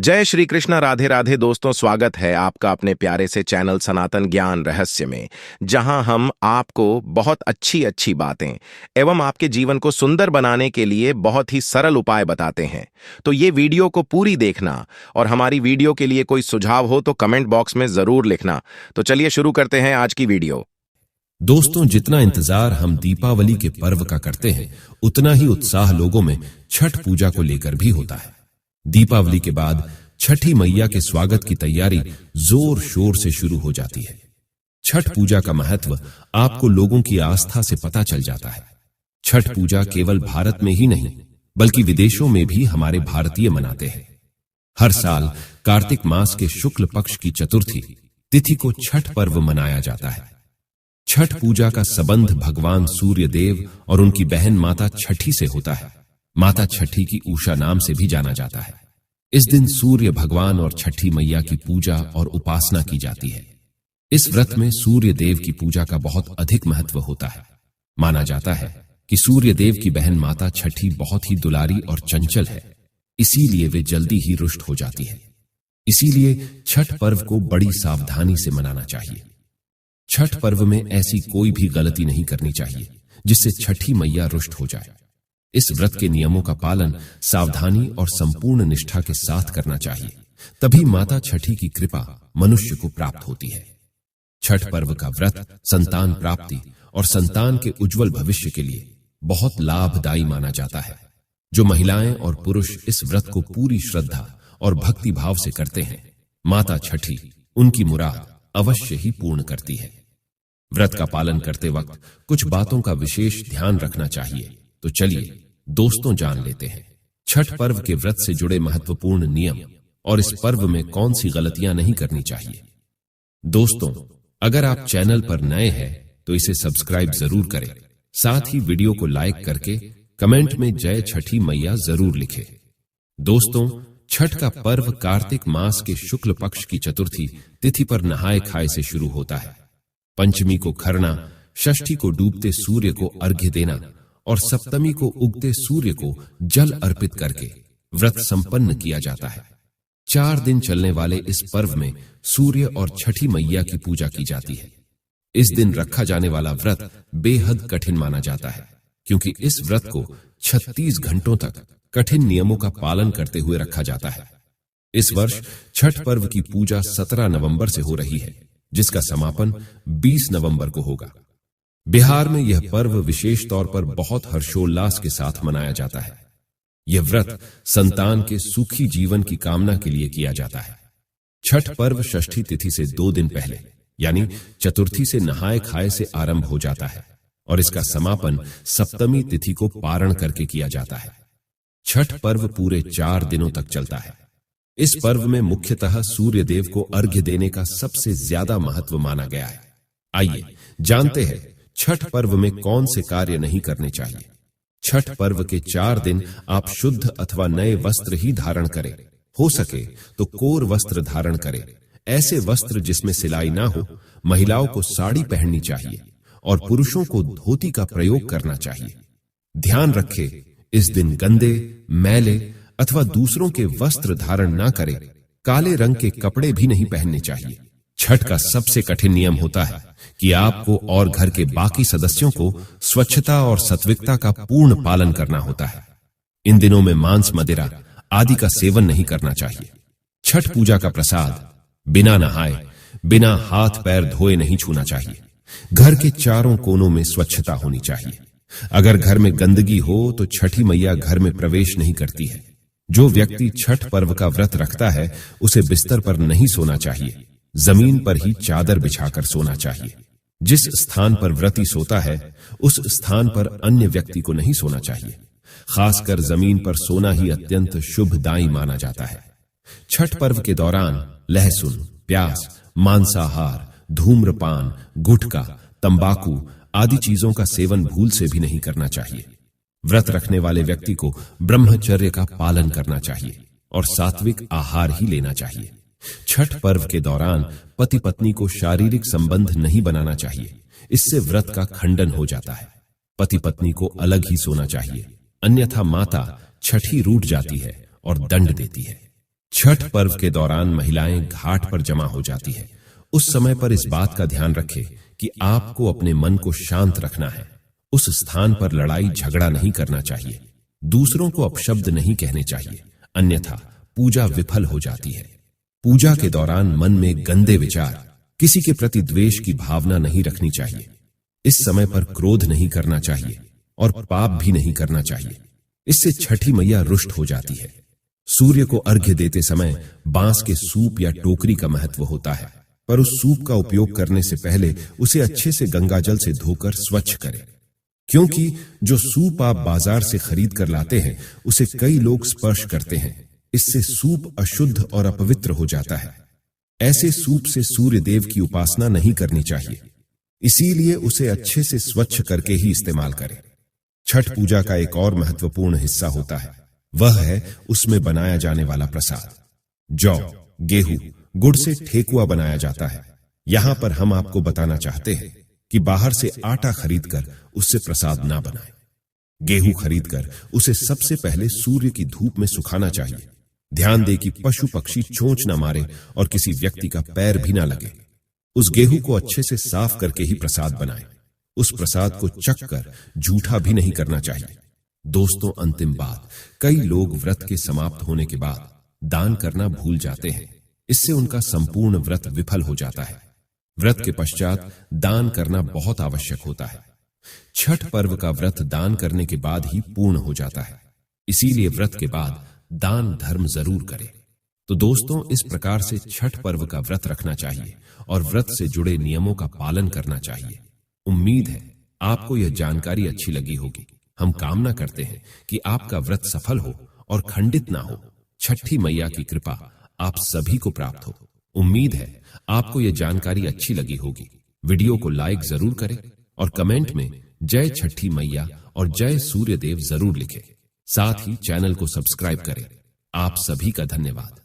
जय श्री कृष्णा। राधे राधे दोस्तों, स्वागत है आपका अपने प्यारे से चैनल सनातन ज्ञान रहस्य में, जहां हम आपको बहुत अच्छी अच्छी बातें एवं आपके जीवन को सुंदर बनाने के लिए बहुत ही सरल उपाय बताते हैं। तो ये वीडियो को पूरी देखना और हमारी वीडियो के लिए कोई सुझाव हो तो कमेंट बॉक्स में जरूर लिखना। तो चलिए शुरू करते हैं आज की वीडियो। दोस्तों, जितना इंतजार हम दीपावली के पर्व का करते हैं, उतना ही उत्साह लोगों में छठ पूजा को लेकर भी होता है। दीपावली के बाद छठी मैया के स्वागत की तैयारी जोर शोर से शुरू हो जाती है। छठ पूजा का महत्व आपको लोगों की आस्था से पता चल जाता है। छठ पूजा केवल भारत में ही नहीं बल्कि विदेशों में भी हमारे भारतीय मनाते हैं। हर साल कार्तिक मास के शुक्ल पक्ष की चतुर्थी तिथि को छठ पर्व मनाया जाता है। छठ पूजा का संबंध भगवान सूर्य देव और उनकी बहन माता छठी से होता है। माता छठी की उषा नाम से भी जाना जाता है। इस दिन सूर्य भगवान और छठी मैया की पूजा और उपासना की जाती है। इस व्रत में सूर्य देव की पूजा का बहुत अधिक महत्व होता है। माना जाता है कि सूर्य देव की बहन माता छठी बहुत ही दुलारी और चंचल है, इसीलिए वे जल्दी ही रुष्ट हो जाती है। इसीलिए छठ पर्व को बड़ी सावधानी से मनाना चाहिए। छठ पर्व में ऐसी कोई भी गलती नहीं करनी चाहिए जिससे छठी मैया रुष्ट हो जाए। इस व्रत के नियमों का पालन सावधानी और संपूर्ण निष्ठा के साथ करना चाहिए, तभी माता छठी की कृपा मनुष्य को प्राप्त होती है। छठ पर्व का व्रत संतान प्राप्ति और संतान के उज्जवल भविष्य के लिए बहुत लाभदायी माना जाता है। जो महिलाएं और पुरुष इस व्रत को पूरी श्रद्धा और भक्ति भाव से करते हैं, माता छठी उनकी मुराद अवश्य ही पूर्ण करती है। व्रत का पालन करते वक्त कुछ बातों का विशेष ध्यान रखना चाहिए। तो चलिए दोस्तों, जान लेते हैं छठ पर्व के व्रत से जुड़े महत्वपूर्ण नियम और इस पर्व में कौन सी गलतियां नहीं करनी चाहिए। दोस्तों, अगर आप चैनल पर नए हैं तो इसे सब्सक्राइब जरूर करें। साथ ही वीडियो को लाइक करके कमेंट में जय छठी मैया जरूर लिखें। दोस्तों, छठ का पर्व कार्तिक मास के शुक्ल पक्ष की चतुर्थी तिथि पर नहाए खाए से शुरू होता है। पंचमी को खरना, षष्ठी को डूबते सूर्य को अर्घ्य देना और सप्तमी को उगते सूर्य को जल अर्पित करके व्रत संपन्न किया जाता है। 4 दिन चलने वाले इस पर्व में सूर्य और छठी मैया की पूजा की जाती है। इस दिन रखा जाने वाला व्रत बेहद कठिन माना जाता है, क्योंकि इस व्रत को 36 घंटों तक कठिन नियमों का पालन करते हुए रखा जाता है। इस वर्ष छठ पर्व की पूजा 17 नवंबर से हो रही है, जिसका समापन 20 नवंबर को होगा। बिहार में यह पर्व विशेष तौर पर बहुत हर्षोल्लास के साथ मनाया जाता है। यह व्रत संतान के सुखी जीवन की कामना के लिए किया जाता है। छठ पर्व षष्ठी तिथि से 2 दिन पहले यानी चतुर्थी से नहाए खाए से आरंभ हो जाता है और इसका समापन सप्तमी तिथि को पारण करके किया जाता है। छठ पर्व पूरे 4 दिनों तक चलता है। इस पर्व में मुख्यतः सूर्य देव को अर्घ्य देने का सबसे ज्यादा महत्व माना गया है। आइए जानते हैं छठ पर्व में कौन से कार्य नहीं करने चाहिए। छठ पर्व के 4 दिन आप शुद्ध अथवा नए वस्त्र ही धारण करें। हो सके तो कोर वस्त्र धारण करें। ऐसे वस्त्र जिसमें सिलाई ना हो। महिलाओं को साड़ी पहननी चाहिए और पुरुषों को धोती का प्रयोग करना चाहिए। ध्यान रखें, इस दिन गंदे, मैले अथवा दूसरों के वस्त्र धारण ना करें। काले रंग के कपड़े भी नहीं पहनने चाहिए। छठ का सबसे कठिन नियम होता है कि आपको और घर के बाकी सदस्यों को स्वच्छता और सात्विकता का पूर्ण पालन करना होता है। इन दिनों में मांस, मदिरा आदि का सेवन नहीं करना चाहिए। छठ पूजा का प्रसाद बिना नहाए, बिना हाथ पैर धोए नहीं छूना चाहिए। घर के चारों कोनों में स्वच्छता होनी चाहिए। अगर घर में गंदगी हो तो छठी मैया घर में प्रवेश नहीं करती है। जो व्यक्ति छठ पर्व का व्रत रखता है उसे बिस्तर पर नहीं सोना चाहिए। जमीन पर ही चादर बिछाकर सोना चाहिए। जिस स्थान पर व्रती सोता है उस स्थान पर अन्य व्यक्ति को नहीं सोना चाहिए। खासकर जमीन पर सोना ही अत्यंत शुभदायी माना जाता है। छठ पर्व के दौरान लहसुन, प्याज, मांसाहार, धूम्रपान, गुटखा, तंबाकू आदि चीजों का सेवन भूल से भी नहीं करना चाहिए। व्रत रखने वाले व्यक्ति को ब्रह्मचर्य का पालन करना चाहिए और सात्विक आहार ही लेना चाहिए। छठ पर्व के दौरान पति पत्नी को शारीरिक संबंध नहीं बनाना चाहिए। इससे व्रत का खंडन हो जाता है। पति पत्नी को अलग ही सोना चाहिए, अन्यथा माता छठी रूठ जाती है और दंड देती है। छठ पर्व के दौरान महिलाएं घाट पर जमा हो जाती है। उस समय पर इस बात का ध्यान रखें कि आपको अपने मन को शांत रखना है। उस स्थान पर लड़ाई झगड़ा नहीं करना चाहिए, दूसरों को अपशब्द नहीं कहने चाहिए, अन्यथा पूजा विफल हो जाती है। पूजा के दौरान मन में गंदे विचार, किसी के प्रति द्वेष की भावना नहीं रखनी चाहिए। इस समय पर क्रोध नहीं करना चाहिए और पाप भी नहीं करना चाहिए, इससे छठी मैया रुष्ट हो जाती है। सूर्य को अर्घ्य देते समय बांस के सूप या टोकरी का महत्व होता है, पर उस सूप का उपयोग करने से पहले उसे अच्छे से गंगाजल से धोकर स्वच्छ करें, क्योंकि जो सूप आप बाजार से खरीद कर लाते हैं उसे कई लोग स्पर्श करते हैं। इससे सूप अशुद्ध और अपवित्र हो जाता है। ऐसे सूप से सूर्य देव की उपासना नहीं करनी चाहिए, इसीलिए उसे अच्छे से स्वच्छ करके ही इस्तेमाल करें। छठ पूजा का एक और महत्वपूर्ण हिस्सा होता है, वह है उसमें बनाया जाने वाला प्रसाद। जौ, गेहूं, गुड़ से ठेकुआ बनाया जाता है। यहां पर हम आपको बताना चाहते हैं कि बाहर से आटा खरीदकर उससे प्रसाद ना बनाएं। गेहूं खरीदकर उसे सबसे पहले सूर्य की धूप में सुखाना चाहिए। ध्यान दें कि पशु पक्षी चोंच न मारे और किसी व्यक्ति का पैर भी ना लगे। उस गेहूं को अच्छे से साफ करके ही प्रसाद बनाएं। उस प्रसाद को चख कर जूठा भी नहीं करना चाहिए। दोस्तों, अंतिम बात, कई लोग व्रत के समाप्त होने के बाद दान करना भूल जाते हैं। इससे उनका संपूर्ण व्रत विफल हो जाता है। व्रत के पश्चात दान करना बहुत आवश्यक होता है। छठ पर्व का व्रत दान करने के बाद ही पूर्ण हो जाता है, इसीलिए व्रत के बाद दान धर्म जरूर करें। तो दोस्तों, इस प्रकार से छठ पर्व का व्रत रखना चाहिए और व्रत से जुड़े नियमों का पालन करना चाहिए। उम्मीद है आपको यह जानकारी अच्छी लगी होगी। हम कामना करते हैं कि आपका व्रत सफल हो और खंडित ना हो। छठी मैया की कृपा आप सभी को प्राप्त हो। उम्मीद है आपको यह जानकारी अच्छी लगी होगी। वीडियो को लाइक जरूर करें और कमेंट में जय छठी मैया और जय सूर्य देव जरूर लिखें। साथ ही चैनल को सब्सक्राइब करें। आप सभी का धन्यवाद।